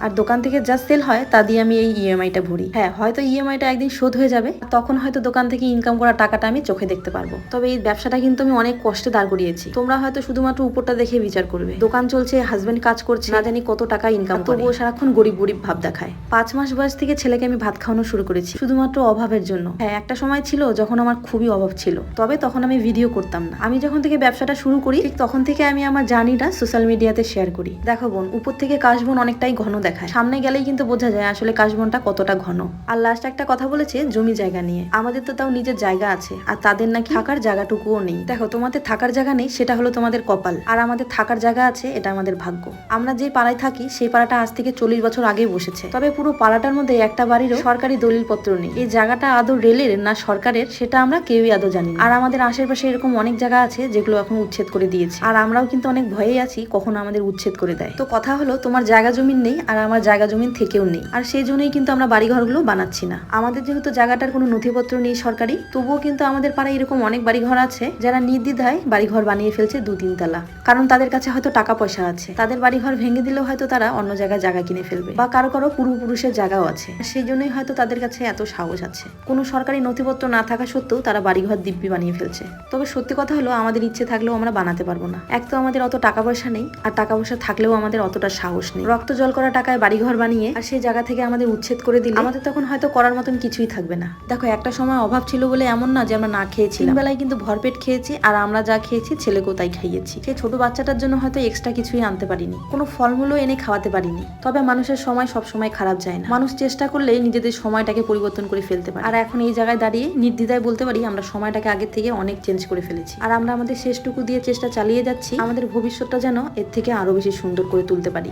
আর দোকান থেকে যা সেল হয় তা দিয়ে আমি এই ইএমআইটা ভরি। হ্যাঁ, হয়তো ইএমআইটা একদিন শোধ হয়ে যাবে, তখন হয়তো দোকান থেকে ইনকাম করা টাকাটা আমি চোখে দেখতে পারবো। তবে এই ব্যবসাটা কিন্তু আমি অনেক কষ্টে দাঁড় করিয়েছি। তোমরা হয়তো শুধুমাত্র উপরটা দেখে বিচার করবে, দোকান চলছে, হাজবেন্ড কাজ করছে, না জানি কত টাকা ইনকাম, তবুও সারাক্ষণ গরিব গরিব ভাব দেখায়। 5 মাস বয়স থেকে ছেলেকে আমি ভাত খাওয়ানো শুরু করেছি শুধুমাত্র অভাবের জন্য। হ্যাঁ, একটা সময় ছিল যখন আমার খুবই অভাব ছিল, তবে তখন আমি ভিডিও করতাম না। আমি যখন থেকে ব্যবসাটা শুরু করি ঠিক তখন থেকে আমি আমার জার্নিটা সোশ্যাল মিডিয়াতে শেয়ার করি। দেখো বোন, উপর থেকে কাশবন অনেকটাই ঘন দেখায়, সামনে গেলেই কিন্তু বোঝা যায় আসলে কাশবনটা কতটা ঘন। আর লাস্ট একটা কথা বলেছে জমি জায়গা নিয়ে। আমাদের তো তাও নিজের জায়গা আছে, আর তাদের নাকি থাকার জায়গাটুকুও নেই। দেখো, তোমাদের থাকার জায়গা নেই সেটা হলো তোমাদের কপাল, আর আমাদের থাকার জায়গা আছে এটা আমাদের ভাগ্য। আমরা যে পাড়ায় থাকি সেই পাড়াটা আজ থেকে 40 বছর আগেই বসেছে, তবে পুরো পাড়াটার মধ্যে একটা বাড়িরও সরকারি দলিলপত্র নেই। এই জায়গাটা আদৌ রেলের না সরকারের সেটা আমরা কেউই আদৌ জানি না। আর আমাদের আশেপাশে এরকম অনেক জায়গা আছে যেগুলো এখন উচ্ছেদ করে দিয়েছে, আর আমরাও কিন্তু অনেক ভয়েই আছি কখন আমাদের উচ্ছেদ করে দেয়। তো কথা হলো, তোমার জায়গা জমিন নেই আর আমার জায়গা জমিন থেকেও নেই, আর সেই জন্যই কিন্তু আমরা বাড়িঘরগুলো বানাচ্ছি না। আমাদের যেহেতু জায়গাটার কোনো নথিপত্র নেই সরকারি, তবুও কিন্তু আমাদের পাড়ায় এরকম অনেক বাড়িঘর আছে যারা নির্দ্বিধায় বাড়িঘর বানিয়ে ফেলছে 2-3 তলা, কারণ তাদের কাছে হয়তো টাকা পয়সা আছে। তাদের বাড়িঘর ভেঙে দিলেও হয়তো তারা অন্য জায়গায় জায়গা কিনে ফেলবে, বা কারো কারো পূর্বপুরুষের জায়গাও আছে, সেই জন্যই হয়তো তাদের কাছে এত সাহস আছে। কোনো সরকারি নথিপত্র না থাকা সত্ত্বেও তারা বাড়িঘর দিব্যি বানিয়ে ফেলছে। তবে সত্যি কথা হলো, আমাদের ইচ্ছে থাকলেও আমরা বানাতে পারবো না। এক তো আমাদের অত টাকা পয়সা নেই, আর টাকা পয়সা থাকলেও আমাদের অতটা সাহস নেই। রক্ত জল করা টাকায় বাড়িঘর বানিয়ে আর সেই জায়গা থেকে আমাদের উচ্ছেদ করে দিলে আমাদের তখন হয়তো করার মতন কিছুই থাকবে না। দেখো, একটা সময় অভাব ছিল বলে এমন না যে আমরা না খেয়েছি, বেলায় কিন্তু ভরপেট খেয়েছি, আর আমরা যা খেয়েছি ছেলেকেও তাই খাইয়েছি। সেই ছোট বাচ্চাটার জন্য হয়তো এক্সট্রা কিছুই আনতে পারিনি, কোনো ফলমূলও এনে খাওয়াতে পারিনি। তবে মানুষের সময় সব সময় খারাপ যায় না, মানুষ চেষ্টা করলে নিজেদের সময়টাকে পরিবর্তন করে ফেলতে পারে। আর এখন এই জায়গায় দাঁড়িয়ে নির্দ্বিধায় বলতে পারি আমরা সময়টাকে আগের থেকে অনেক চেঞ্জ করে ফেলেছি, আর আমরা আমাদের শেষটুকু দিয়ে চেষ্টা চালিয়ে যাচ্ছি আমাদের ভবিষ্যৎটা যেন এর থেকে আরো বেশি সুন্দর করে তুলতে পারি।